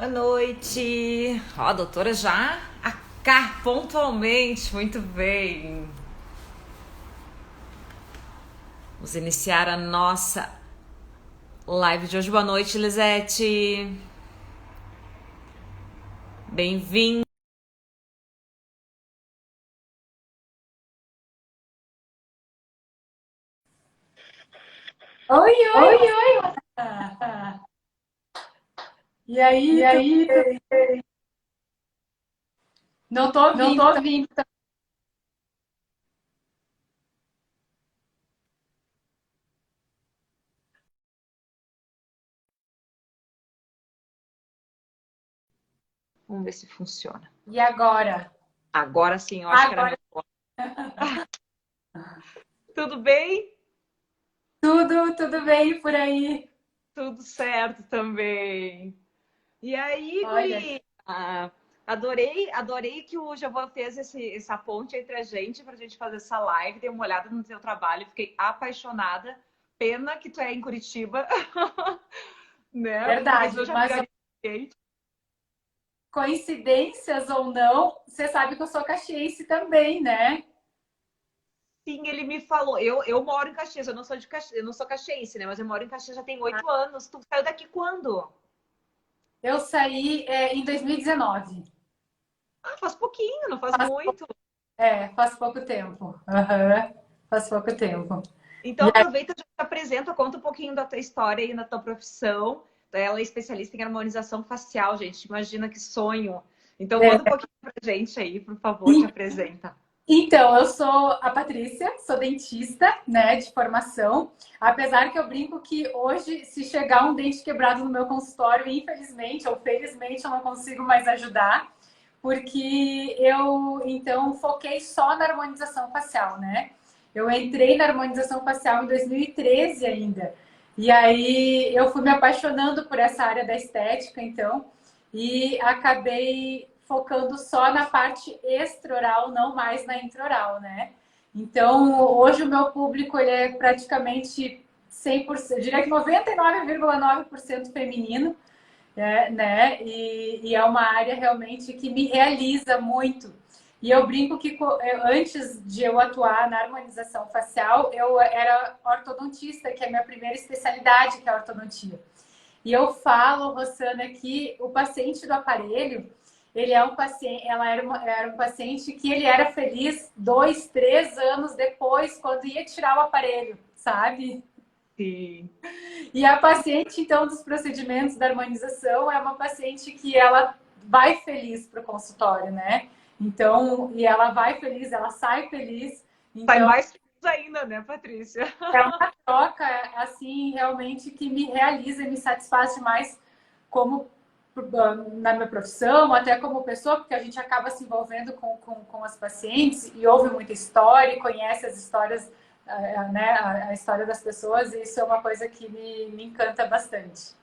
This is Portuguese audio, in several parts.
Boa noite. Ó, a doutora já cá, pontualmente. Muito bem. Vamos iniciar a nossa live de hoje. Boa noite, Lisete. Bem-vindo. Oi, oi, Oi, oi. Rossana. E aí, tudo aí? bem? Não tô Não tô ouvindo, tá? ouvindo. Vamos ver se funciona. E agora? Agora sim, eu acho que era Agora meu. Tudo bem? tudo bem por aí. Tudo certo também. E aí, Olha, guri? Adorei que o Giovanni fez essa ponte entre a gente pra gente fazer essa live. Dei uma olhada no teu trabalho, fiquei apaixonada. Pena que tu é em Curitiba, né? Porque senão eu verdade, já mas pegaria skate. coincidências ou não, você sabe que eu sou caxiense também, né? Sim, ele me falou. Eu moro em Caxias, eu não sou de Caxias, eu não sou caxiense, né? Mas eu moro em Caxias já tem 8 anos. Tu saiu daqui quando? Eu saí em 2019. Ah, faz pouquinho, não faz muito. Faz pouco tempo. Aham, faz pouco tempo. Então E aí, aproveita e já te apresenta, conta um pouquinho da tua história e da tua profissão. Ela é especialista em harmonização facial, gente. Imagina que sonho. Então conta um pouquinho pra gente aí, por favor, te apresenta. Então, eu sou a Patrícia, sou dentista, né, de formação. Apesar que eu brinco que hoje, se chegar um dente quebrado no meu consultório, infelizmente ou felizmente, eu não consigo mais ajudar, porque eu, então, foquei só na harmonização facial, né? Eu entrei na harmonização facial em 2013 ainda. E aí eu fui me apaixonando por essa área da estética, então, e acabei focando só na parte extraoral, não mais na intraoral, né? Então, hoje o meu público ele é praticamente 100%, eu diria que 99,9% feminino, né? E é uma área realmente que me realiza muito. E eu brinco que antes de eu atuar na harmonização facial, eu era ortodontista, que é a minha primeira especialidade, que é a ortodontia. E eu falo, Rossana, que o paciente do aparelho, ele é um paciente, era um paciente que ele era feliz 2, 3 anos depois, quando ia tirar o aparelho, sabe? Sim. E a paciente, então, dos procedimentos da harmonização é uma paciente que ela vai feliz para o consultório, né? Então, e ela vai feliz, ela sai feliz. Sai Então, mais feliz ainda, né, Patrícia? é uma troca, assim, realmente que me realiza e me satisfaz demais como na minha profissão, até como pessoa, porque a gente acaba se envolvendo com as pacientes e ouve muita história e conhece as histórias, né, a história das pessoas, e isso é uma coisa que me encanta bastante.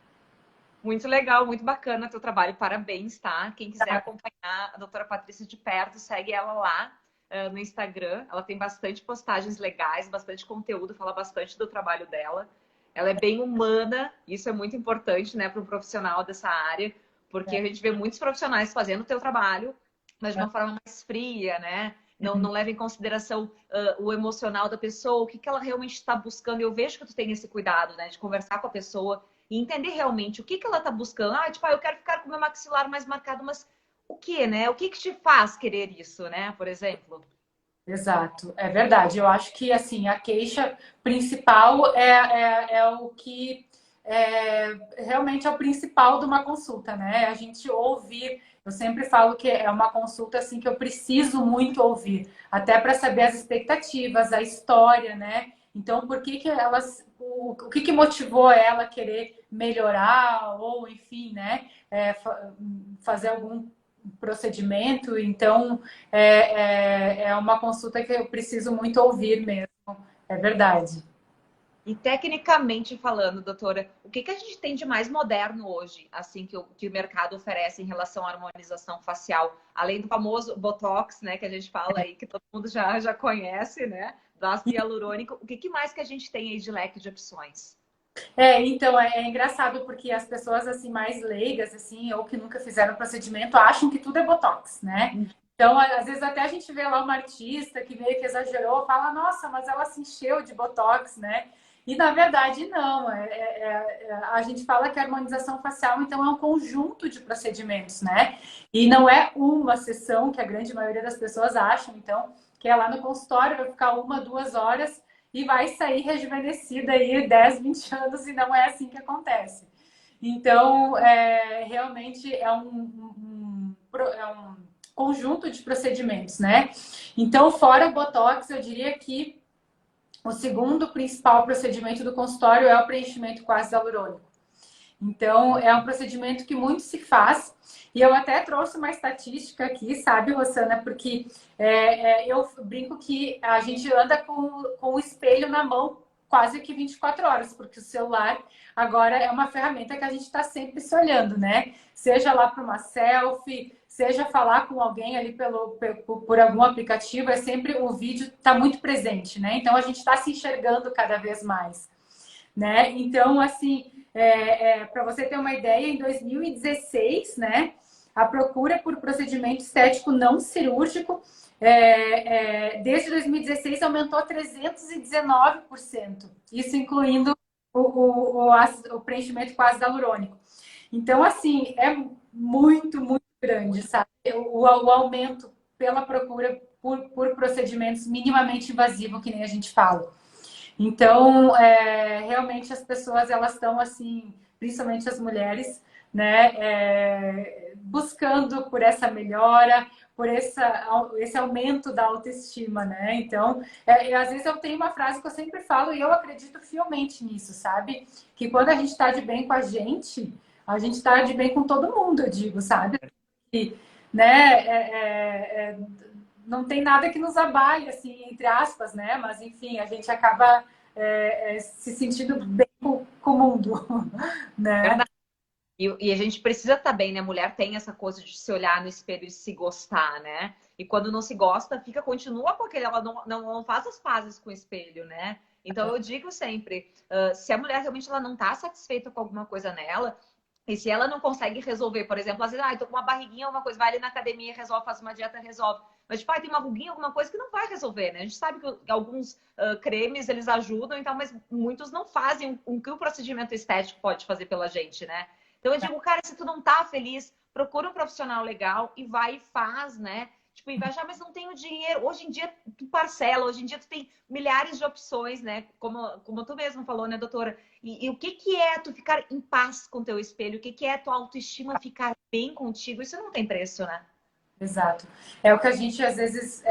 Muito legal, muito bacana teu trabalho, parabéns, tá? Quem quiser acompanhar a doutora Patrícia de perto, segue ela lá no Instagram. Ela tem bastante postagens legais, bastante conteúdo, fala bastante do trabalho dela. Ela é bem humana, isso é muito importante, né, para um profissional dessa área, porque a gente vê muitos profissionais fazendo o teu trabalho, mas de uma forma mais fria, né? Não leva em consideração o emocional da pessoa, o que ela realmente está buscando. Eu vejo que tu tem esse cuidado, né, de conversar com a pessoa e entender realmente o que ela está buscando. Ah, tipo, eu quero ficar com o meu maxilar mais marcado, mas o que, né? O que te faz querer isso, né? Por exemplo. Exato, é verdade. Eu acho que assim a queixa principal é o que realmente é o principal de uma consulta, né? A gente ouvir. Eu sempre falo que é uma consulta assim que eu preciso muito ouvir, até para saber as expectativas, a história, né? Então, por que que elas, o que que motivou ela a querer melhorar ou, enfim, né? Fazer algum procedimento. Então, é uma consulta que eu preciso muito ouvir mesmo. É verdade. E tecnicamente falando, doutora, o que a gente tem de mais moderno hoje, assim, que o mercado oferece em relação à harmonização facial? Além do famoso Botox, né, que a gente fala aí, que todo mundo já conhece, né? Do ácido hialurônico. O que mais que a gente tem aí de leque de opções? Então é engraçado porque as pessoas assim mais leigas assim ou que nunca fizeram procedimento acham que tudo é botox, né? Então, às vezes até a gente vê lá uma artista que meio que exagerou, fala, nossa, mas ela se encheu de botox, né? E na verdade não. A gente fala que a harmonização facial então é um conjunto de procedimentos, né? E não é uma sessão que a grande maioria das pessoas acham, então, que é lá no consultório, vai ficar 1, 2 horas e vai sair rejuvenescida aí 10, 20 anos e não é assim que acontece. Então, realmente é um conjunto de procedimentos, né? Então, fora o Botox, eu diria que o segundo principal procedimento do consultório é o preenchimento com ácido hialurônico. Então, é um procedimento que muito se faz. E eu até trouxe uma estatística aqui, sabe, Rosana? Porque eu brinco que a gente anda com o espelho na mão quase que 24 horas, porque o celular agora é uma ferramenta que a gente está sempre se olhando, né? Seja lá para uma selfie, seja falar com alguém ali por algum aplicativo, é sempre o vídeo está muito presente, né? Então, a gente está se enxergando cada vez mais, né? Então, assim, para você ter uma ideia, em 2016, né, a procura por procedimento estético não cirúrgico, desde 2016 aumentou 319%. Isso incluindo o preenchimento com ácido hialurônico. Então, assim, é muito, muito grande, sabe? O aumento pela procura por procedimentos minimamente invasivos, que nem a gente fala. Então, realmente as pessoas elas estão assim, principalmente as mulheres, né, buscando por essa melhora, por esse aumento da autoestima, né? Então, às vezes eu tenho uma frase que eu sempre falo e eu acredito fielmente nisso, sabe? Que quando a gente está de bem com a gente está de bem com todo mundo, eu digo, sabe? E, né? Não tem nada que nos abale, assim, entre aspas, né? Mas, enfim, a gente acaba se sentindo bem com o mundo, né? Verdade. E a gente precisa estar bem, né? A mulher tem essa coisa de se olhar no espelho e se gostar, né? E quando não se gosta, continua com aquele, ela não faz as pazes com o espelho, né? Então eu digo sempre, se a mulher realmente ela não tá satisfeita com alguma coisa nela, e se ela não consegue resolver, por exemplo, às vezes, tô com uma barriguinha, alguma coisa, vai ali na academia, resolve, faz uma dieta, resolve. Mas, tipo, tem uma ruguinha, alguma coisa que não vai resolver, né? A gente sabe que alguns cremes, eles ajudam, então, mas muitos não fazem o que o procedimento estético pode fazer pela gente, né? Então, eu digo, cara, se tu não tá feliz, procura um profissional legal e vai e faz, né? Tipo, e vai já, mas não tenho dinheiro. Hoje em dia, tu parcela, hoje em dia tu tem milhares de opções, né? Como tu mesmo falou, né, doutora? E o que que é tu ficar em paz com teu espelho? O que que é tua autoestima ficar bem contigo? Isso não tem preço, né? Exato. É o que a gente às vezes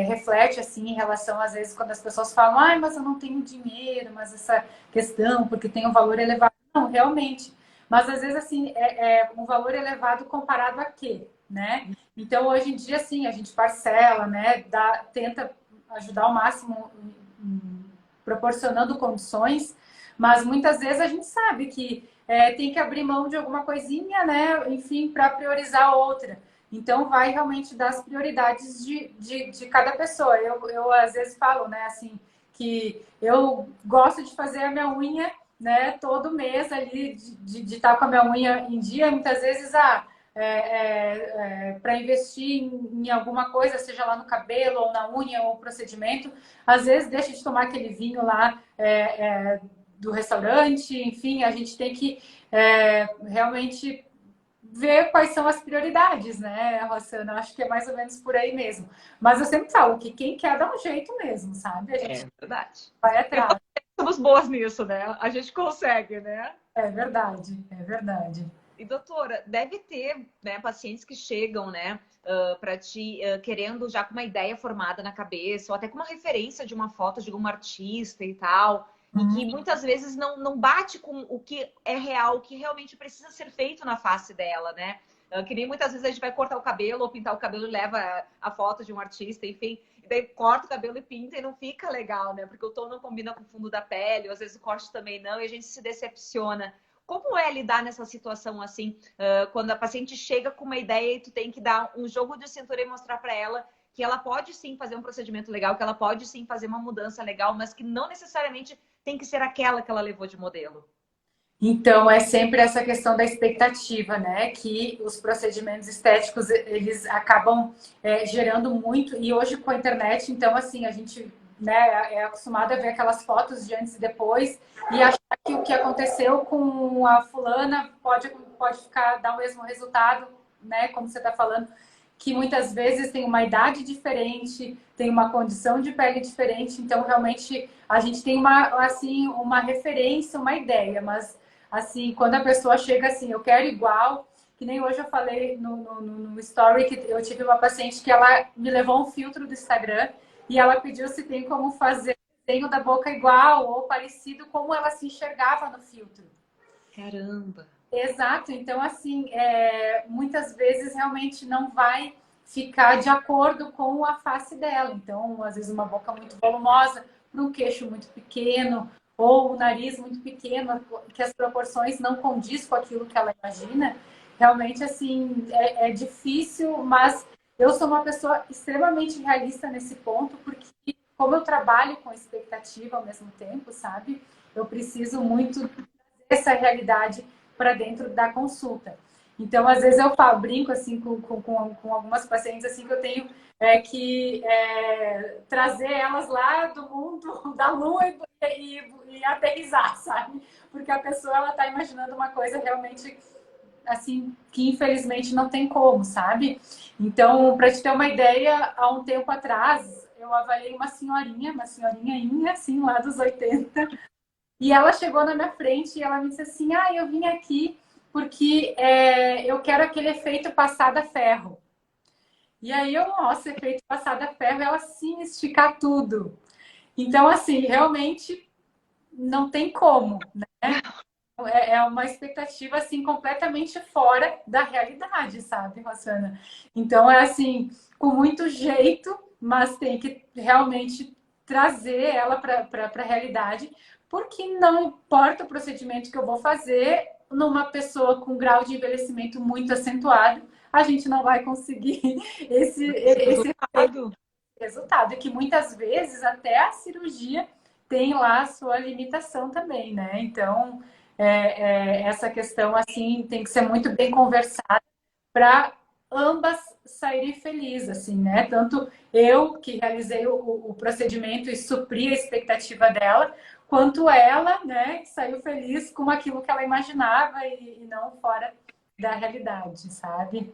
reflete assim em relação, às vezes, quando as pessoas falam, ai, mas eu não tenho dinheiro, mas essa questão, porque tem um valor elevado. Não, realmente. Mas às vezes assim, um valor elevado comparado a quê? Né? Então, hoje em dia, sim, a gente parcela, né? Tenta ajudar ao máximo proporcionando condições, mas muitas vezes a gente sabe que tem que abrir mão de alguma coisinha, né? Enfim, para priorizar outra. Então, vai realmente das prioridades de cada pessoa. Eu, às vezes, falo, né, assim, que eu gosto de fazer a minha unha, né, todo mês ali, de estar com a minha unha em dia. Muitas vezes, para investir em alguma coisa, seja lá no cabelo, ou na unha, ou procedimento, às vezes deixa de tomar aquele vinho lá do restaurante. Enfim, a gente tem que realmente ver quais são as prioridades, né, Rossana? Acho que é mais ou menos por aí mesmo. Mas eu sempre falo que quem quer dá um jeito mesmo, sabe? A gente Verdade. vai atrás. Somos boas nisso, né? A gente consegue, né? É verdade, é verdade. E doutora, deve ter, né, pacientes que chegam, né, para ti querendo já com uma ideia formada na cabeça, ou até com uma referência de uma foto de algum artista e tal, e que muitas vezes não bate com o que é real, o que realmente precisa ser feito na face dela, né? Que nem muitas vezes a gente vai cortar o cabelo ou pintar o cabelo e leva a foto de um artista, enfim, e daí corta o cabelo e pinta e não fica legal, né? Porque o tom não combina com o fundo da pele, ou às vezes o corte também não, e a gente se decepciona. Como é lidar nessa situação assim, quando a paciente chega com uma ideia e tu tem que dar um jogo de cintura e mostrar para ela que ela pode sim fazer um procedimento legal, que ela pode sim fazer uma mudança legal, mas que não necessariamente tem que ser aquela que ela levou de modelo. Então, é sempre essa questão da expectativa, né? Que os procedimentos estéticos, eles acabam gerando muito. E hoje, com a internet, então, assim, a gente, né, é acostumado a ver aquelas fotos de antes e depois e achar que o que aconteceu com a fulana pode ficar, dar o mesmo resultado, né? Como você está falando, que muitas vezes tem uma idade diferente, tem uma condição de pele diferente. Então, realmente, a gente tem assim, uma referência, uma ideia, mas assim, quando a pessoa chega assim, eu quero igual, que nem hoje eu falei no story que eu tive uma paciente que ela me levou um filtro do Instagram e ela pediu se tem como fazer desenho da boca igual ou parecido como ela se enxergava no filtro. Caramba! Exato, então assim, muitas vezes realmente não vai ficar de acordo com a face dela. Então, às vezes uma boca muito volumosa para um queixo muito pequeno ou um nariz muito pequeno, que as proporções não condiz com aquilo que ela imagina. Realmente, assim, é difícil, mas eu sou uma pessoa extremamente realista nesse ponto, porque como eu trabalho com expectativa ao mesmo tempo, sabe? Eu preciso muito dessa realidade para dentro da consulta. Então, às vezes eu brinco assim com algumas pacientes assim que eu tenho que trazer elas lá do mundo da lua e aterrissar, sabe? Porque a pessoa ela está imaginando uma coisa realmente assim que infelizmente não tem como, sabe? Então, para te ter uma ideia, há um tempo atrás eu avaliei uma senhorinha assim lá dos 80. E ela chegou na minha frente e ela me disse assim: ah, eu vim aqui porque eu quero aquele efeito passada a ferro. E aí eu, nossa, efeito passada a ferro, ela sim esticar tudo. Então, assim, realmente não tem como, né? É uma expectativa assim completamente fora da realidade, sabe, Rossana? Então é assim, com muito jeito, mas tem que realmente trazer ela para a realidade, porque não importa o procedimento que eu vou fazer numa pessoa com grau de envelhecimento muito acentuado, a gente não vai conseguir esse Resultado. resultado, e que muitas vezes até a cirurgia tem lá a sua limitação também, né? Então, essa questão, assim, tem que ser muito bem conversada para ambas saírem felizes, assim, né? Tanto eu, que realizei o procedimento e supri a expectativa dela, quanto ela, né, que saiu feliz com aquilo que ela imaginava e não fora da realidade, sabe?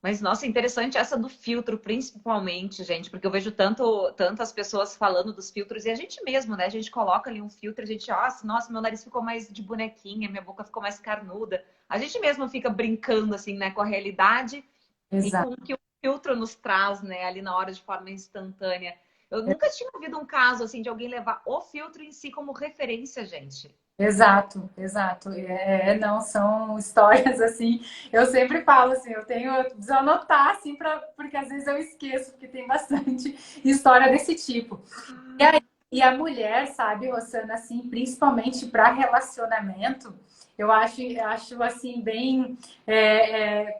Mas, nossa, interessante essa do filtro, principalmente, gente, porque eu vejo tantas pessoas falando dos filtros e a gente mesmo, né? A gente coloca ali um filtro, a gente, nossa, meu nariz ficou mais de bonequinha, minha boca ficou mais carnuda. A gente mesmo fica brincando, assim, né, com a realidade e com Exato. o que o filtro nos traz, né, ali na hora de forma instantânea. Eu nunca tinha ouvido um caso, assim, de alguém levar o filtro em si como referência, gente. Exato, exato. Não, são histórias assim. Eu sempre falo assim, eu tenho preciso anotar assim porque às vezes eu esqueço, porque tem bastante história desse tipo. E a mulher, sabe, Rosana, assim, principalmente para relacionamento, eu acho assim bem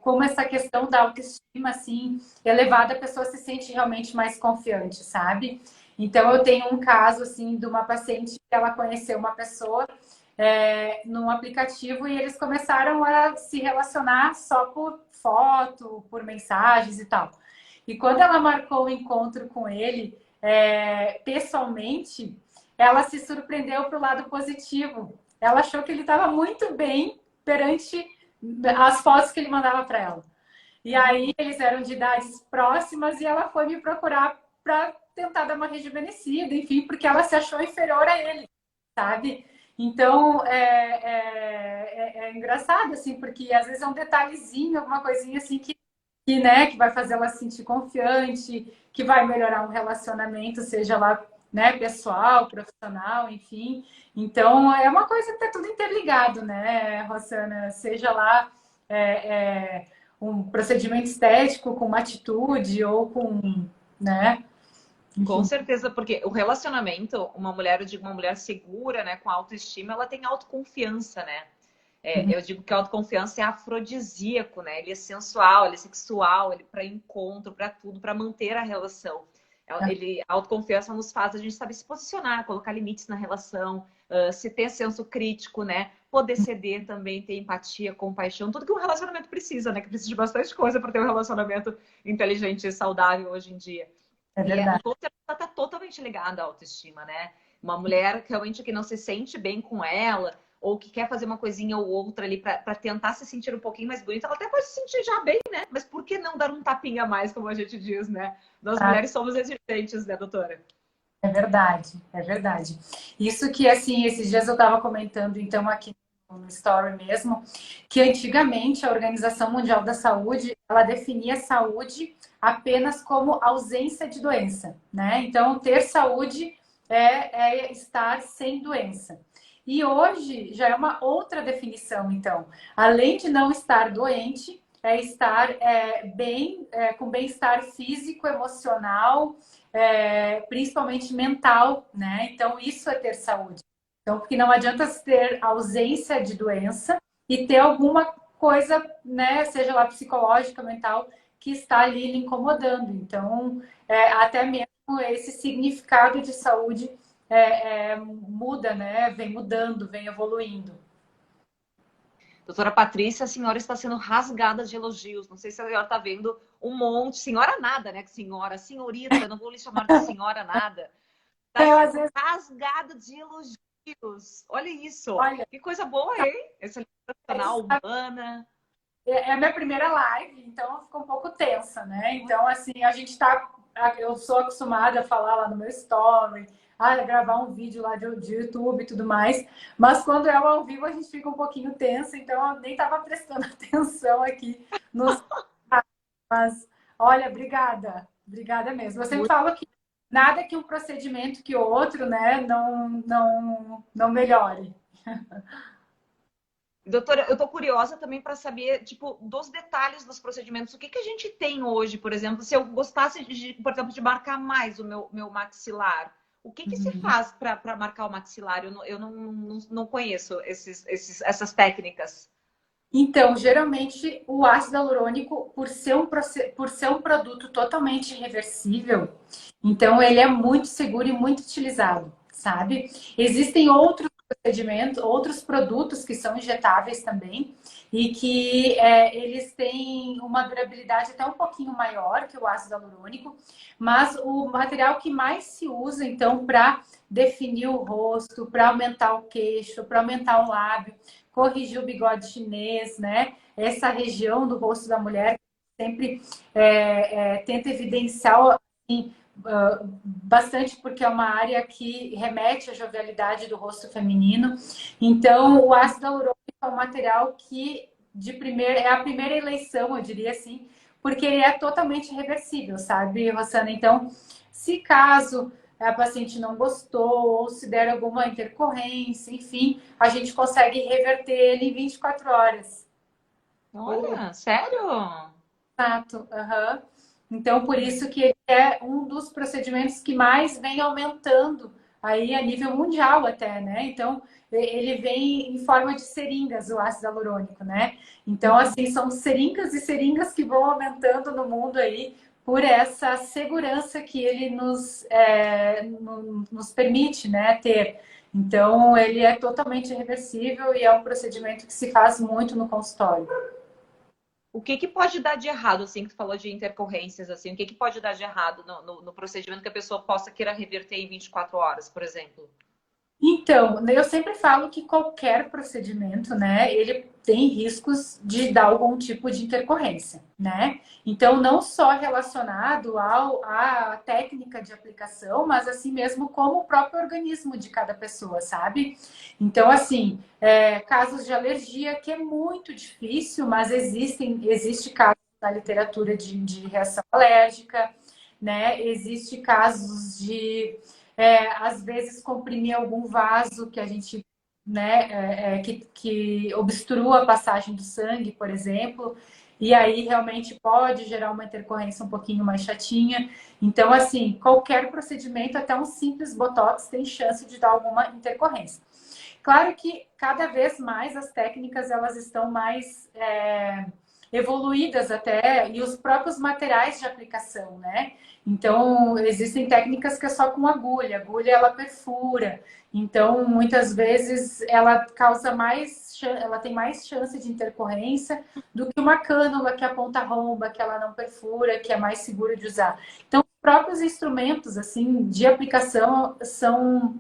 como essa questão da autoestima assim elevada, a pessoa se sente realmente mais confiante, sabe? Então eu tenho um caso assim de uma paciente que ela conheceu uma pessoa num aplicativo e eles começaram a se relacionar só por foto, por mensagens e tal. E quando ela marcou o encontro com ele pessoalmente, ela se surpreendeu para o lado positivo. Ela achou que ele estava muito bem perante as fotos que ele mandava para ela. E aí eles eram de idades próximas e ela foi me procurar para tentar dar uma rejuvenescida, enfim, porque ela se achou inferior a ele, sabe? Então é engraçado, assim, porque às vezes é um detalhezinho, alguma coisinha assim que vai fazer ela se sentir confiante, que vai melhorar um relacionamento, seja lá, né, pessoal, profissional, enfim. Então, é uma coisa que está tudo interligado, né, Rossana? Seja lá um procedimento estético com uma atitude ou com, né, Com enfim. certeza, porque o relacionamento, uma mulher, eu digo uma mulher segura, né, com autoestima, ela tem autoconfiança, né? Uhum. Eu digo que a autoconfiança é afrodisíaco, né? Ele é sensual, ele é sexual, ele é para encontro, para tudo, para manter a relação. A autoconfiança nos faz a gente saber se posicionar, colocar limites na relação, se ter senso crítico, né? Poder ceder também, ter empatia, compaixão, tudo que um relacionamento precisa, né? Que precisa de bastante coisa para ter um relacionamento inteligente e saudável hoje em dia. É E verdade. ela está totalmente ligada à autoestima, né? Uma mulher realmente que não se sente bem com ela, ou que quer fazer uma coisinha ou outra ali para tentar se sentir um pouquinho mais bonita, ela até pode se sentir já bem, né? Mas por que não dar um tapinha a mais, como a gente diz, né? Nós mulheres somos exigentes, né, doutora? É verdade, é verdade. Isso que, assim, esses dias eu estava comentando, então, aqui no Story mesmo, que antigamente a Organização Mundial da Saúde, ela definia saúde apenas como ausência de doença, né? Então, ter saúde é estar sem doença. E hoje já é uma outra definição, então. Além de não estar doente, é estar bem, com bem-estar físico, emocional, principalmente mental, né? Então, isso é ter saúde. Então, porque não adianta ter ausência de doença e ter alguma coisa, né, seja lá psicológica, mental, que está ali lhe incomodando. Então, até mesmo esse significado de saúde muda, né? Vem mudando, vem evoluindo. Doutora Patrícia, a senhora está sendo rasgada de elogios. Não sei se a senhora está vendo um monte. Senhora nada, né? Senhora, senhorita, não vou lhe chamar de senhora nada. Está Às sendo vezes, rasgada de elogios. Olha isso. olha, Que coisa boa, hein? Essa profissional humana. é a minha primeira live, então fica um pouco tensa, né? Então, assim, a gente tá. Eu sou acostumada a falar lá no meu story, a gravar um vídeo lá de YouTube e tudo mais, mas quando é ao vivo a gente fica um pouquinho tensa, então eu nem tava prestando atenção aqui nos. Mas, olha, obrigada, obrigada mesmo. Eu sempre falo que nada que um procedimento que o outro, né, não melhore. Doutora, eu tô curiosa também para saber, tipo, dos detalhes dos procedimentos. O que que a gente tem hoje, por exemplo, se eu gostasse, por exemplo, de marcar mais o meu maxilar, o que que se Uhum. faz para marcar o maxilar? Eu não conheço essas técnicas. Então, geralmente, o ácido hialurônico, por ser um produto totalmente reversível, então ele é muito seguro e muito utilizado, sabe? Existem outros procedimentos, outros produtos que são injetáveis também e que eles têm uma durabilidade até um pouquinho maior que o ácido hialurônico, mas o material que mais se usa, então, para definir o rosto, para aumentar o queixo, para aumentar o lábio, corrigir o bigode chinês, né? Essa região do rosto da mulher sempre tenta evidenciar assim, bastante porque é uma área que remete à jovialidade do rosto feminino. Então, o ácido hialurônico é um material que é a primeira eleição, eu diria assim, porque ele é totalmente reversível, sabe, Rossana? Então, se caso a paciente não gostou, ou se der alguma intercorrência, enfim, a gente consegue reverter ele em 24 horas. Olha, sério? Exato. Uhum. Então, por isso que ele é um dos procedimentos que mais vem aumentando aí a nível mundial até, né? Então, ele vem em forma de seringas, o ácido hialurônico, né? Então, assim, são seringas e seringas que vão aumentando no mundo aí por essa segurança que ele nos permite, né, ter. Então, ele é totalmente reversível e é um procedimento que se faz muito no consultório. O que que pode dar de errado, assim, que tu falou de intercorrências, assim, o que que pode dar de errado no procedimento que a pessoa possa queira reverter em 24 horas, por exemplo? Então, eu sempre falo que qualquer procedimento, né, ele tem riscos de dar algum tipo de intercorrência, né? Então, não só relacionado à técnica de aplicação, mas assim mesmo como o próprio organismo de cada pessoa, sabe? Então, assim, casos de alergia, que é muito difícil, mas existe casos na literatura de reação alérgica, né? Existe casos de às vezes comprimir algum vaso que a gente, né, que obstrua a passagem do sangue, por exemplo, e aí realmente pode gerar uma intercorrência um pouquinho mais chatinha. Então, assim, qualquer procedimento, até um simples botox, tem chance de dar alguma intercorrência. Claro que cada vez mais as técnicas elas estão mais evoluídas até, e os próprios materiais de aplicação, né? Então, existem técnicas que é só com agulha. A agulha, ela perfura. Então, muitas vezes, ela causa mais, ela tem mais chance de intercorrência do que uma cânula que a ponta romba, que ela não perfura, que é mais seguro de usar. Então, os próprios instrumentos, assim, de aplicação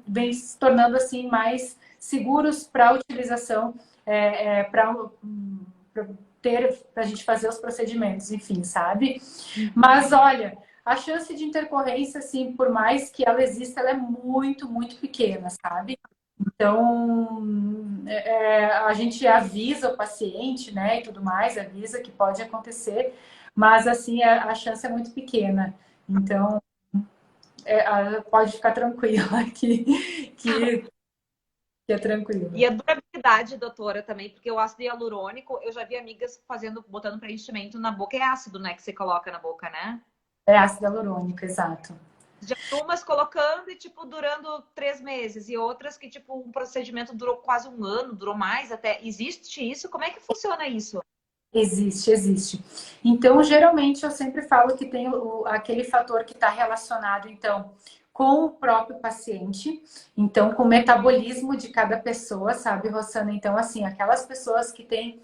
vêm se tornando, assim, mais seguros para a utilização, para a gente fazer os procedimentos, enfim, sabe? Mas, olha, a chance de intercorrência, assim, por mais que ela exista, ela é muito, muito pequena, sabe? Então, a gente avisa o paciente, né, e tudo mais, avisa que pode acontecer, mas, assim, a chance é muito pequena. Então, pode ficar tranquila que é tranquilo. E a durabilidade, doutora, também, porque o ácido hialurônico, eu já vi amigas botando preenchimento na boca, é ácido, né, que você coloca na boca, né? É ácido hialurônico, exato. Já vi umas colocando e, tipo, durando 3 meses, e outras que, tipo, um procedimento durou quase um ano, durou mais até. Existe isso? Como é que funciona isso? Existe, existe. Então, geralmente, eu sempre falo que tem aquele fator que está relacionado, então, com o próprio paciente, então, com o metabolismo de cada pessoa, sabe, Rossana? Então, assim, aquelas pessoas que têm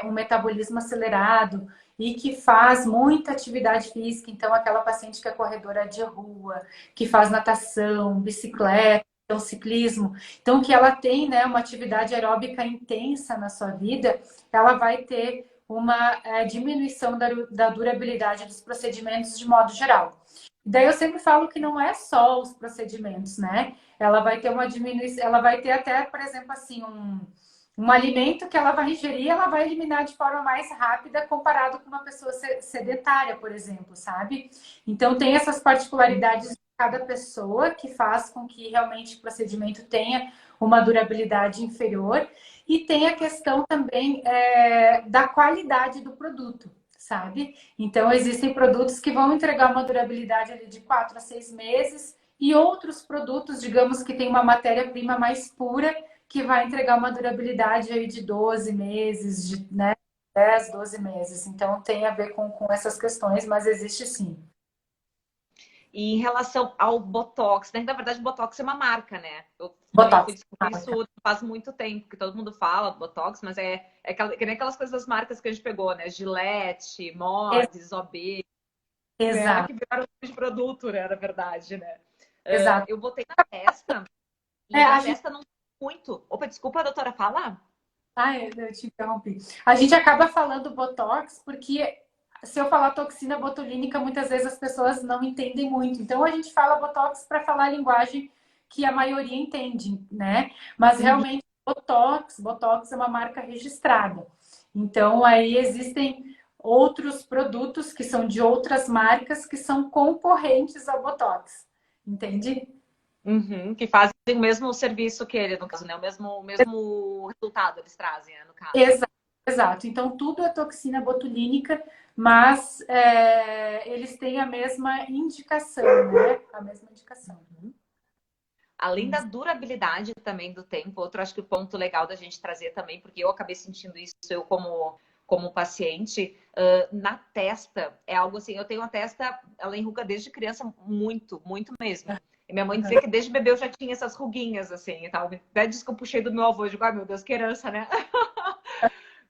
um metabolismo acelerado e que faz muita atividade física, então, aquela paciente que é corredora de rua, que faz natação, bicicleta, então, ciclismo, então, que ela tem, né, uma atividade aeróbica intensa na sua vida, ela vai ter uma diminuição da durabilidade dos procedimentos de modo geral. Daí eu sempre falo que não é só os procedimentos, né? Ela vai ter uma diminuição, ela vai ter até, por exemplo, assim, um alimento que ela vai ingerir, ela vai eliminar de forma mais rápida comparado com uma pessoa sedentária, por exemplo, sabe? Então tem essas particularidades de cada pessoa que faz com que realmente o procedimento tenha uma durabilidade inferior. E tem a questão também da qualidade do produto, sabe? Então, existem produtos que vão entregar uma durabilidade ali de 4 a 6 meses e outros produtos, digamos, que tem uma matéria-prima mais pura, que vai entregar uma durabilidade aí de 12 meses, né? 10, 12 meses. Então, tem a ver com essas questões, mas existe sim. E em relação ao Botox, né? Na verdade, Botox é uma marca, né? Eu também fui Botox. descobrir isso faz muito tempo, que todo mundo fala do Botox, mas que nem aquelas coisas das marcas que a gente pegou, né? Gillette, Modis, OB, né? Exato, Que viraram de produto, né? Na verdade, né? exato. Eu botei na testa e na A gente... testa não muito. Opa, desculpa, doutora, fala. Eu te interrompi. A gente acaba falando Botox porque se eu falar toxina botulínica, muitas vezes as pessoas não entendem muito. Então a gente fala Botox para falar a linguagem que a maioria entende, né? Mas realmente Botox é uma marca registrada. Então aí existem outros produtos que são de outras marcas que são concorrentes ao Botox. Entende? Uhum, que fazem o mesmo serviço que ele, no caso, né? O mesmo resultado eles trazem, né, no caso. Exato, exato. Então, tudo é toxina botulínica, mas eles têm a mesma indicação, né? A mesma indicação. Além da durabilidade também do tempo, outro acho que o ponto legal da gente trazer também, porque eu acabei sentindo isso, eu como paciente, na testa, é algo assim, eu tenho a testa, ela enruga desde criança muito, muito mesmo. E minha mãe dizia que desde bebê eu já tinha essas ruguinhas, assim, e tal. Até diz que eu puxei do meu avô, eu digo, ai meu Deus, que herança, né?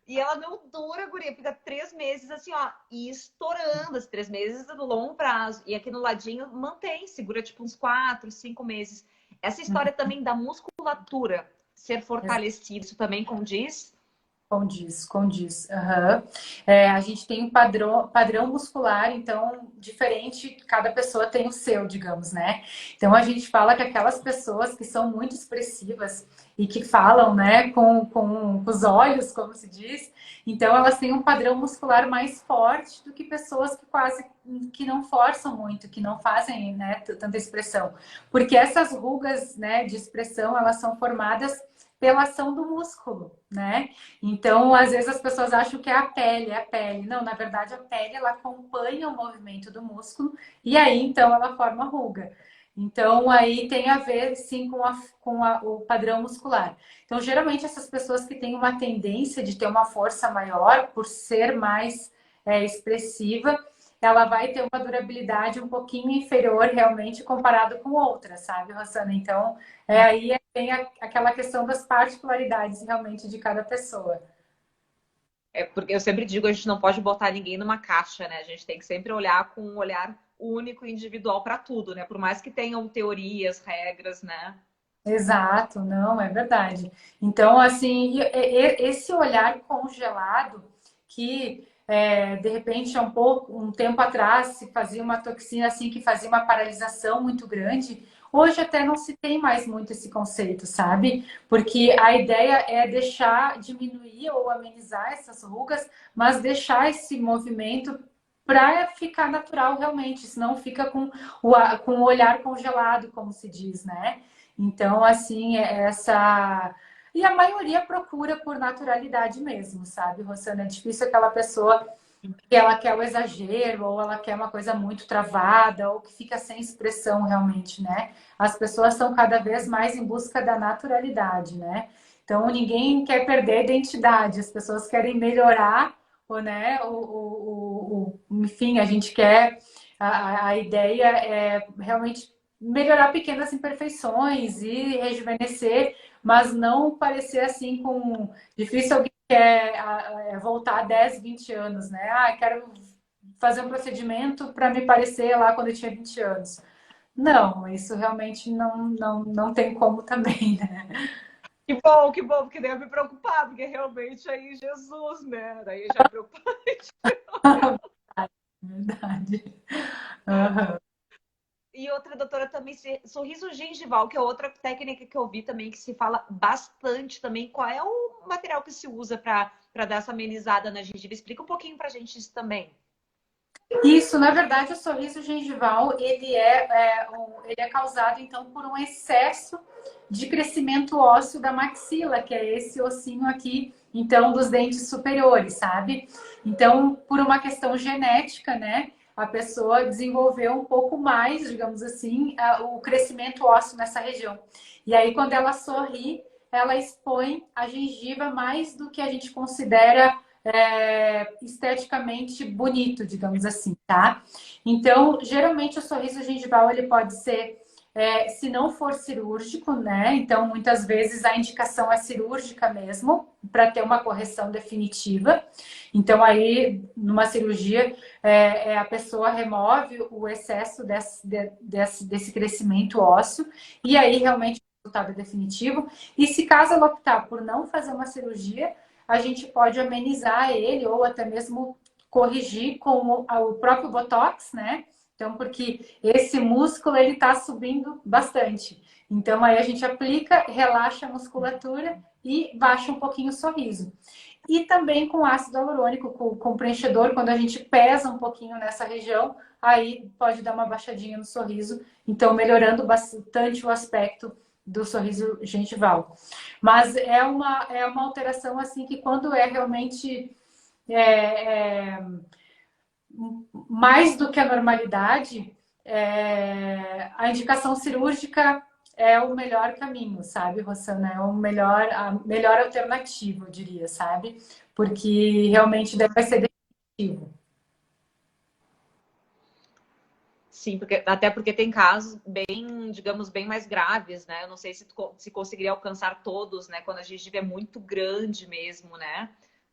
E ela não dura, guria, fica 3 meses assim, ó, e estourando, as 3 meses no longo prazo. E aqui no ladinho mantém, segura tipo uns 4, 5 meses. Essa história também da musculatura ser fortalecida, isso também condiz? Condiz, condiz. Aham. A gente tem um padrão muscular, então, diferente, cada pessoa tem o seu, digamos, né? Então, a gente fala que aquelas pessoas que são muito expressivas e que falam, né, com os olhos, como se diz, então, elas têm um padrão muscular mais forte do que pessoas que quase que não forçam muito, que não fazem, né, tanta expressão. Porque essas rugas, né, de expressão, elas são formadas pela ação do músculo, né? Então, às vezes as pessoas acham que é a pele. Não, na verdade, a pele ela acompanha o movimento do músculo e aí então ela forma ruga. Então, aí tem a ver, sim, o padrão muscular. Então, geralmente, essas pessoas que têm uma tendência de ter uma força maior, por ser mais expressiva, ela vai ter uma durabilidade um pouquinho inferior, realmente, comparado com outras, sabe, Rosana? Então, aí tem aquela questão das particularidades, realmente, de cada pessoa. É porque eu sempre digo, a gente não pode botar ninguém numa caixa, né? A gente tem que sempre olhar com um olhar único e individual para tudo, né? Por mais que tenham teorias, regras, né? Exato, não, é verdade. Então, assim, esse olhar congelado que de repente um tempo atrás se fazia uma toxina assim que fazia uma paralisação muito grande, hoje até não se tem mais muito esse conceito, sabe? Porque a ideia é deixar diminuir ou amenizar essas rugas, mas deixar esse movimento para ficar natural realmente, senão fica com o olhar congelado, como se diz, né? Então, assim, essa. E a maioria procura por naturalidade mesmo, sabe, Rosana? É difícil aquela pessoa que ela quer o exagero, ou ela quer uma coisa muito travada, ou que fica sem expressão realmente, né? As pessoas estão cada vez mais em busca da naturalidade, né? Então, ninguém quer perder a identidade, as pessoas querem melhorar, ou, né? Enfim, a gente quer. A ideia é realmente melhorar pequenas imperfeições e rejuvenescer, mas não parecer assim com difícil alguém quer voltar 10, 20 anos, né? Ah, quero fazer um procedimento para me parecer lá quando eu tinha 20 anos. Não, isso realmente não tem como também, né? Que bom, porque daí eu me preocupar, porque realmente aí Jesus, né? Daí já preocupa. Verdade. Uhum. E outra, doutora, também sorriso gengival, que é outra técnica que eu vi também que se fala bastante também. Qual é o material que se usa para dar essa amenizada na gengiva? Explica um pouquinho pra gente isso também. Isso, na verdade, o sorriso gengival ele é causado então por um excesso de crescimento ósseo da maxila, que é esse ossinho aqui, então, dos dentes superiores, sabe? Então, por uma questão genética, né? A pessoa desenvolveu um pouco mais, digamos assim, o crescimento ósseo nessa região. E aí, quando ela sorri, ela expõe a gengiva mais do que a gente considera esteticamente bonito, digamos assim, tá? Então, geralmente o sorriso gengival ele pode ser, se não for cirúrgico, né? Então, muitas vezes a indicação é cirúrgica mesmo, para ter uma correção definitiva. Então, aí, numa cirurgia, a pessoa remove o excesso desse crescimento ósseo, e aí realmente o resultado é definitivo. E se caso ela optar por não fazer uma cirurgia, a gente pode amenizar ele ou até mesmo corrigir com o próprio Botox, né? Então, porque esse músculo ele está subindo bastante. Então, aí a gente aplica, relaxa a musculatura e baixa um pouquinho o sorriso. E também com ácido hialurônico, com preenchedor, quando a gente pesa um pouquinho nessa região, aí pode dar uma baixadinha no sorriso, então melhorando bastante o aspecto do sorriso gengival. Mas é uma alteração assim que quando é realmente é, é, mais do que a normalidade, a indicação cirúrgica é o melhor caminho, sabe, Rosana? É a melhor alternativa, eu diria, sabe? Porque realmente deve ser definitivo. Sim, até porque tem casos bem, digamos, bem mais graves, né? Eu não sei se conseguiria alcançar todos, né? Quando a gengiva é muito grande mesmo, né?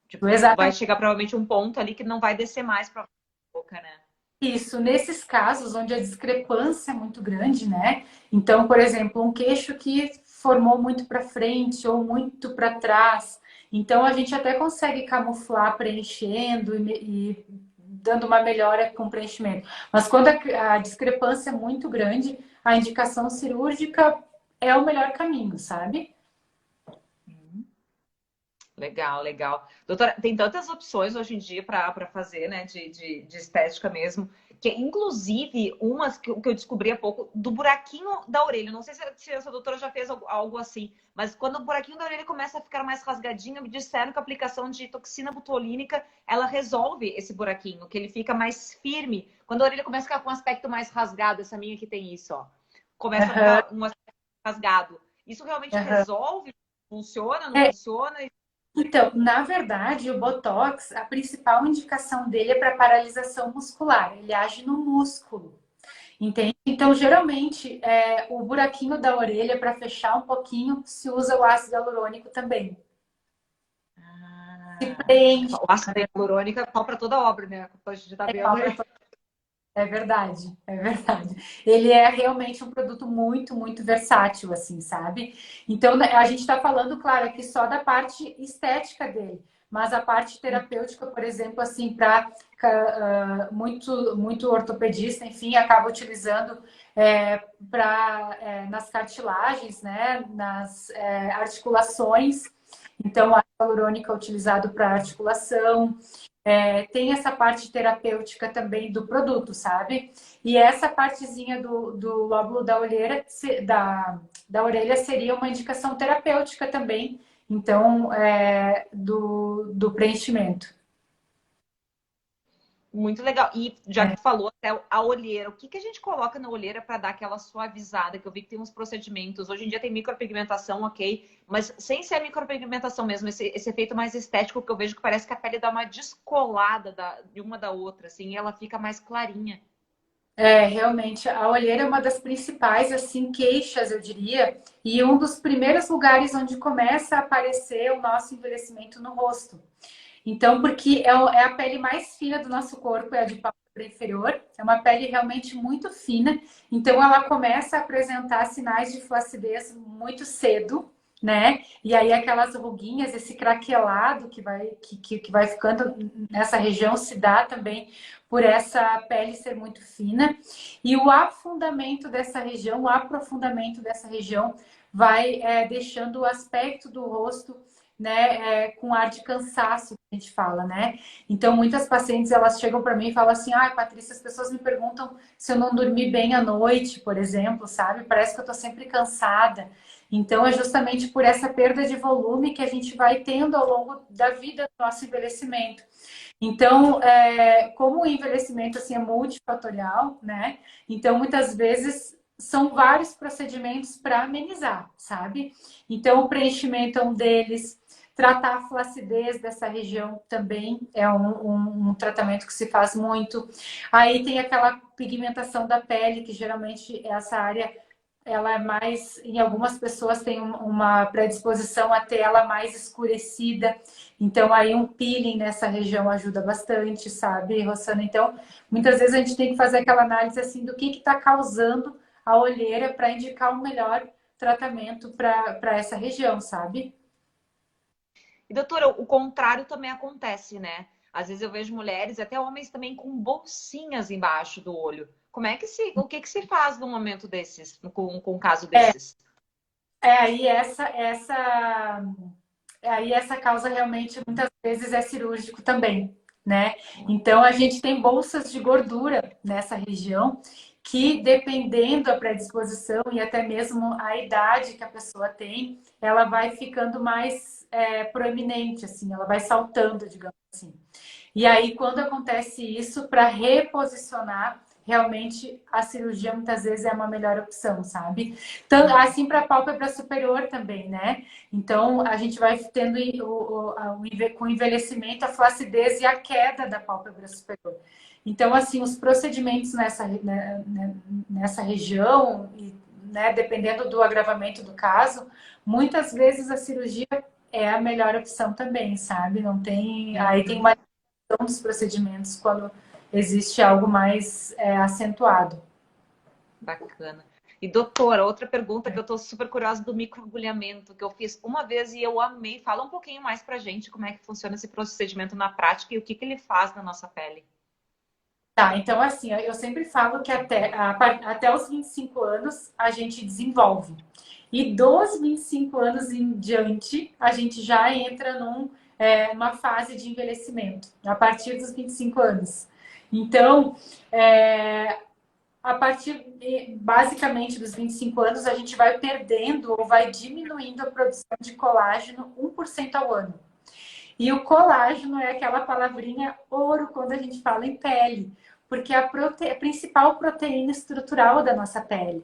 Tipo, vai Exatamente. chegar provavelmente um ponto ali que não vai descer mais para a boca, né? Isso, nesses casos onde a discrepância é muito grande, né? Então, por exemplo, um queixo que formou muito para frente ou muito para trás. Então, a gente até consegue camuflar preenchendo e dando uma melhora com preenchimento. Mas quando a discrepância é muito grande, a indicação cirúrgica é o melhor caminho, sabe? Legal, legal. Doutora, tem tantas opções hoje em dia para fazer, né, de estética mesmo, que inclusive umas que eu descobri há pouco, do buraquinho da orelha. Não sei se essa doutora já fez algo assim, mas quando o buraquinho da orelha começa a ficar mais rasgadinho, me disseram que a aplicação de toxina botulínica, ela resolve esse buraquinho, que ele fica mais firme. Quando a orelha começa a ficar com um aspecto mais rasgado, essa minha que tem isso, ó. começa a ficar um aspecto rasgado. Isso realmente resolve? Funciona, não funciona? Então, na verdade, o Botox, a principal indicação dele é para paralisação muscular. Ele age no músculo, entende? Então, geralmente, o buraquinho da orelha, para fechar um pouquinho, se usa o ácido hialurônico também. Se preenche. O ácido hialurônico é pau para toda obra, né? A gente tá vendo aí. É verdade, é verdade. Ele é realmente um produto muito, muito versátil, assim, sabe? Então, a gente está falando, claro, aqui só da parte estética dele, mas a parte terapêutica, por exemplo, assim, para muito ortopedista, enfim, acaba utilizando nas cartilagens, né? Nas articulações. Então, a hialurônica é utilizado para articulação. Tem essa parte terapêutica também do produto, sabe? E essa partezinha do lóbulo da olheira, da orelha seria uma indicação terapêutica também, então, do preenchimento. Muito legal. E já que tu falou até a olheira, o que que a gente coloca na olheira para dar aquela suavizada? Que eu vi que tem uns procedimentos. Hoje em dia tem micropigmentação, ok, mas sem ser a micropigmentação mesmo, esse efeito mais estético que eu vejo que parece que a pele dá uma descolada de uma da outra, assim, e ela fica mais clarinha. Realmente, a olheira é uma das principais, assim, queixas, eu diria, e um dos primeiros lugares onde começa a aparecer o nosso envelhecimento no rosto. Então, porque é a pele mais fina do nosso corpo, é a de pálpebra inferior. É uma pele realmente muito fina. Então, ela começa a apresentar sinais de flacidez muito cedo, né? E aí, aquelas ruguinhas, esse craquelado que vai ficando nessa região se dá também por essa pele ser muito fina. E o afundamento dessa região, o aprofundamento dessa região vai deixando o aspecto do rosto, né, com ar de cansaço, que a gente fala, né? Então, muitas pacientes, elas chegam para mim e falam assim, Patrícia, as pessoas me perguntam se eu não dormi bem à noite, por exemplo, sabe? Parece que eu tô sempre cansada. Então, é justamente por essa perda de volume que a gente vai tendo ao longo da vida do nosso envelhecimento. Então, como o envelhecimento assim, é multifatorial, né? Então, muitas vezes são vários procedimentos para amenizar, sabe? Então, o preenchimento é um deles. Tratar a flacidez dessa região também é um tratamento que se faz muito. Aí tem aquela pigmentação da pele, que geralmente essa área ela é mais, em algumas pessoas tem uma predisposição a ter ela mais escurecida. Então, aí um peeling nessa região ajuda bastante, sabe, Rossana? Então, muitas vezes a gente tem que fazer aquela análise assim do que está causando a olheira para indicar o melhor tratamento para essa região, sabe? E, doutora, o contrário também acontece, né? Às vezes eu vejo mulheres, até homens também, com bolsinhas embaixo do olho. O que que se faz num momento desses, com um caso desses? Aí essa causa realmente muitas vezes é cirúrgico também, né? Então a gente tem bolsas de gordura nessa região que, dependendo da predisposição e até mesmo a idade que a pessoa tem, ela vai ficando mais proeminente, assim, ela vai saltando, digamos assim. E aí, quando acontece isso, para reposicionar, realmente a cirurgia muitas vezes é uma melhor opção, sabe? Tanto, assim para a pálpebra superior também, né? Então, a gente vai tendo com o envelhecimento a flacidez e a queda da pálpebra superior. Então, assim, os procedimentos nessa região, e, né, dependendo do agravamento do caso, muitas vezes a cirurgia é a melhor opção também, sabe? Não tem. Aí tem uma dos procedimentos quando existe algo mais acentuado. Bacana. E, doutora, outra pergunta que eu estou super curiosa do microagulhamento, que eu fiz uma vez e eu amei. Fala um pouquinho mais pra gente como é que funciona esse procedimento na prática e o que que ele faz na nossa pele. Tá, então assim, eu sempre falo que até os 25 anos a gente desenvolve. E dos 25 anos em diante, a gente já entra numa fase de envelhecimento, a partir dos 25 anos. Então, a partir, basicamente, dos 25 anos, a gente vai perdendo ou vai diminuindo a produção de colágeno 1% ao ano. E o colágeno é aquela palavrinha ouro quando a gente fala em pele, porque é a principal proteína estrutural da nossa pele.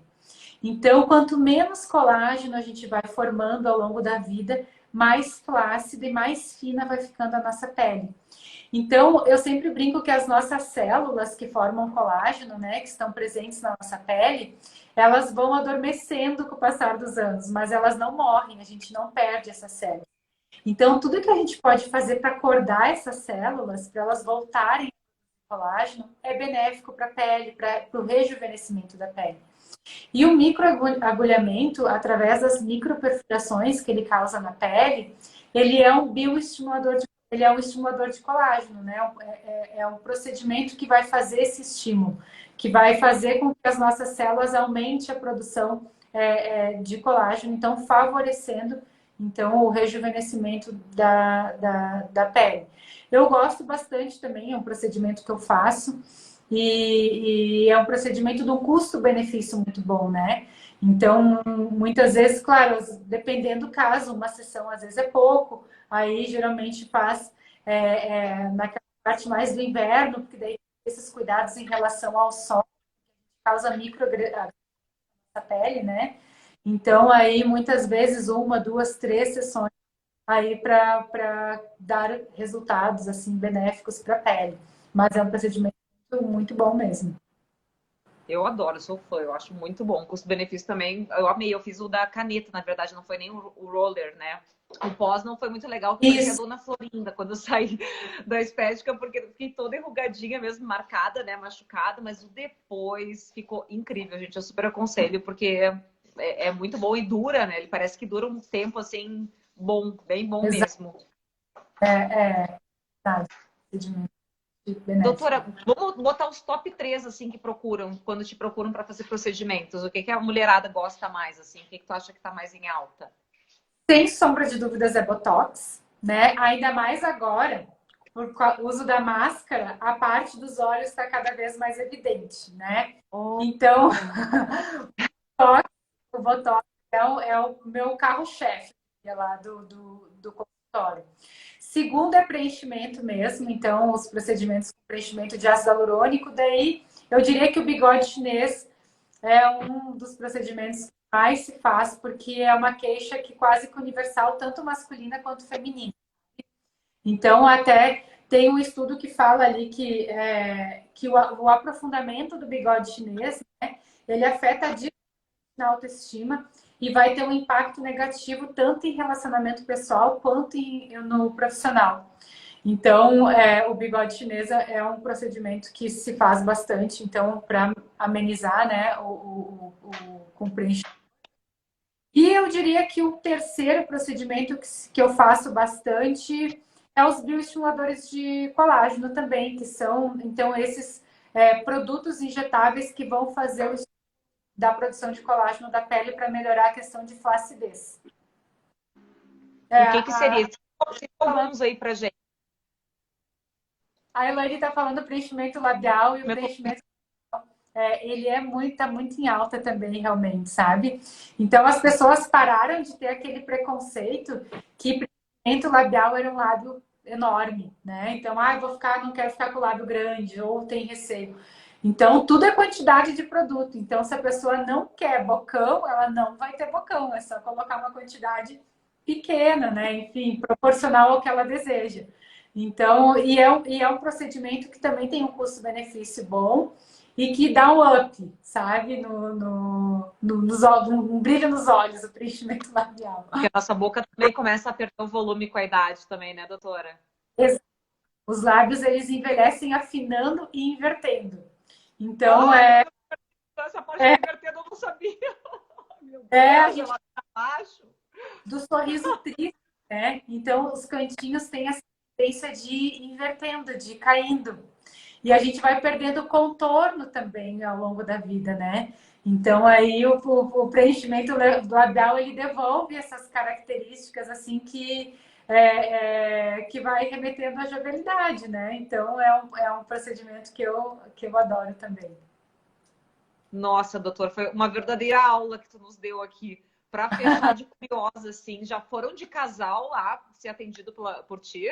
Então, quanto menos colágeno a gente vai formando ao longo da vida, mais flácida e mais fina vai ficando a nossa pele. Então, eu sempre brinco que as nossas células que formam colágeno, né, que estão presentes na nossa pele, elas vão adormecendo com o passar dos anos, mas elas não morrem, a gente não perde essas células. Então, tudo que a gente pode fazer para acordar essas células, para elas voltarem ao colágeno, é benéfico para a pele, para o rejuvenescimento da pele. E o microagulhamento, através das microperfurações que ele causa na pele, ele é um bioestimulador ele é um estimulador de colágeno, né? É um procedimento que vai fazer esse estímulo, que vai fazer com que as nossas células aumente a produção de colágeno, então favorecendo então o rejuvenescimento da pele. Eu gosto bastante também, é um procedimento que eu faço, e é um procedimento de um custo-benefício muito bom, né? Então, muitas vezes, claro, dependendo do caso, uma sessão às vezes é pouco, aí geralmente faz naquela parte mais do inverno, porque daí esses cuidados em relação ao sol causa microagregação na pele, né? Então, aí muitas vezes uma, duas, três sessões aí para dar resultados assim benéficos para a pele. Mas é um procedimento muito bom mesmo. Eu adoro, sou fã, eu acho muito bom. Custo-benefício também, eu amei. Eu fiz o da caneta, na verdade, não foi nem o roller, né? O pós não foi muito legal, porque parecia a Dona Florinda quando eu saí da estética, porque eu fiquei toda enrugadinha mesmo, marcada, né? Machucada, mas o depois ficou incrível, gente. Eu super aconselho, porque é muito bom e dura, né? Ele parece que dura um tempo assim, bom, bem bom mesmo. Verdade. Doutora, vamos botar os top 3 assim que procuram, quando te procuram para fazer procedimentos. O que que a mulherada gosta mais assim? O que que tu acha que está mais em alta? Sem sombra de dúvidas é Botox, né? Ainda mais agora, por uso da máscara, a parte dos olhos está cada vez mais evidente, né? Então, o Botox é o meu carro-chefe lá do consultório. Segundo é preenchimento mesmo, então os procedimentos com preenchimento de ácido hialurônico, daí eu diria que o bigode chinês é um dos procedimentos que mais se faz, porque é uma queixa que quase que universal, tanto masculina quanto feminina. Então, até tem um estudo que fala ali que o aprofundamento do bigode chinês, né, ele afeta a autoestima e vai ter um impacto negativo tanto em relacionamento pessoal quanto no profissional. Então, o bigode chinês é um procedimento que se faz bastante, então, para amenizar, né, com preenchimento. E eu diria que o terceiro procedimento que eu faço bastante é os bioestimuladores de colágeno também, que são, então, esses produtos injetáveis que vão fazer da produção de colágeno da pele para melhorar a questão de flacidez. O que seria? Cita alguns aí pra gente. A Elaine está falando preenchimento labial e o preenchimento ele tá muito em alta também, realmente, sabe? Então, as pessoas pararam de ter aquele preconceito que preenchimento labial era um lábio enorme, né? Então, não quero ficar com o lábio grande, ou tem receio. Então, tudo é quantidade de produto. Então, se a pessoa não quer bocão, ela não vai ter bocão. É só colocar uma quantidade pequena, né? Enfim, proporcional ao que ela deseja. Então, e é um procedimento que também tem um custo-benefício bom e que dá um up, sabe? Um brilho nos olhos, o preenchimento labial. Porque a nossa boca também começa a perder o volume com a idade também, né, doutora? Exato. Os lábios, eles envelhecem afinando e invertendo. Então, essa parte de invertendo eu não sabia. Meu Deus, a gente ela tá abaixo. Do sorriso triste, né? Então, os cantinhos têm essa tendência de ir invertendo, de ir caindo. E a gente vai perdendo contorno também ao longo da vida, né? Então, aí o preenchimento labial, ele devolve essas características, assim, que vai remetendo à jovialidade, né? Então, é um procedimento que eu adoro também. Nossa, doutor, foi uma verdadeira aula que tu nos deu aqui. Para fechar de curiosa, assim, já foram de casal lá ser atendido por ti?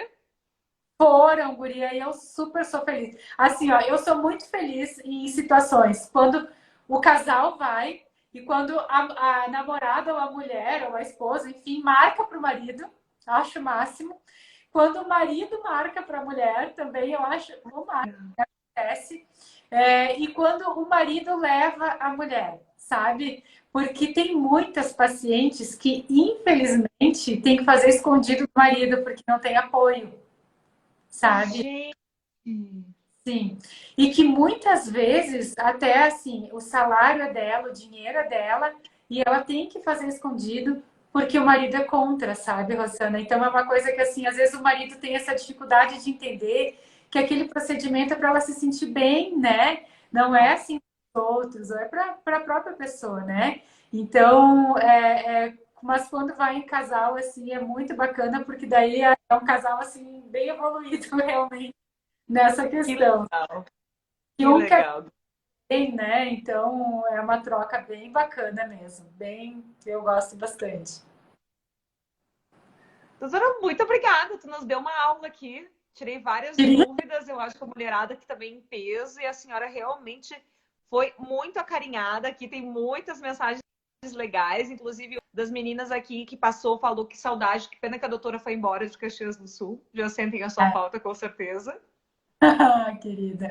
Foram, guria, e eu super sou feliz. Assim, ó, eu sou muito feliz em situações quando o casal vai E quando a namorada ou a mulher ou a esposa, enfim, marca para o marido, acho o máximo. Quando o marido marca para a mulher, também eu acho o máximo que acontece. E quando o marido leva a mulher, sabe? Porque tem muitas pacientes que, infelizmente, tem que fazer escondido do marido porque não tem apoio, sabe? Gente. Sim. E que muitas vezes, até assim, o salário é dela, o dinheiro é dela, e ela tem que fazer escondido porque o marido é contra, sabe, Rosana? Então é uma coisa que, assim, às vezes o marido tem essa dificuldade de entender que aquele procedimento é para ela se sentir bem, né? Não é assim para os outros, é para a própria pessoa, né? Então, mas quando vai em casal, assim, é muito bacana, porque daí é um casal, assim, bem evoluído, realmente, nessa Que questão. legal. E Que um quer legal. bem, né? Então é uma troca bem bacana mesmo. Bem, eu gosto bastante. Doutora, muito obrigada. Tu nos deu uma aula aqui. Tirei várias Queria. dúvidas. Eu acho que a mulherada aqui também em peso. E a senhora realmente foi muito acarinhada. Aqui tem muitas mensagens legais. Inclusive, das meninas aqui que passou, falou que saudade. Que pena que a doutora foi embora de Caxias do Sul. Já sentem a sua falta, com certeza. Querida.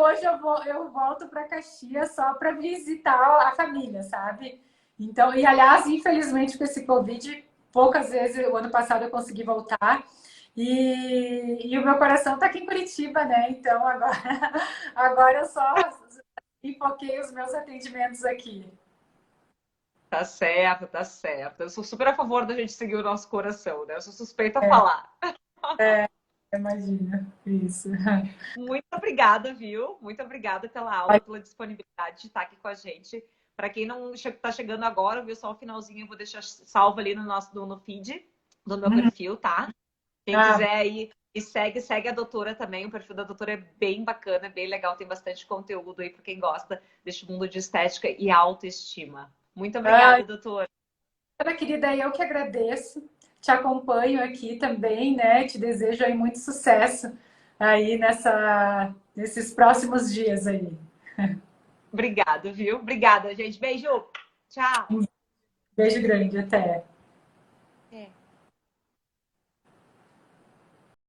Hoje eu volto para Caxias só para visitar a família, sabe? Então, e aliás, infelizmente com esse Covid, poucas vezes, o ano passado eu consegui voltar. E o meu coração está aqui em Curitiba, né? Então agora, agora eu só enfoquei os meus atendimentos aqui. Tá certo, tá certo. Eu sou super a favor da gente seguir o nosso coração, né? Eu sou suspeita a falar. Imagina, isso. Muito obrigada, viu? Muito obrigada pela aula, pela disponibilidade de estar aqui com a gente. Para quem não está chegando agora, viu só o finalzinho, eu vou deixar salvo ali no feed do meu perfil, tá? Quem quiser aí e segue a doutora também. O perfil da doutora é bem bacana, é bem legal, tem bastante conteúdo aí para quem gosta deste mundo de estética e autoestima. Muito obrigada, doutora. Ana querida, eu que agradeço. Te acompanho aqui também, né? Te desejo aí muito sucesso aí nesses próximos dias aí. Obrigada, viu? Obrigada, gente. Beijo. Tchau. Beijo grande, até.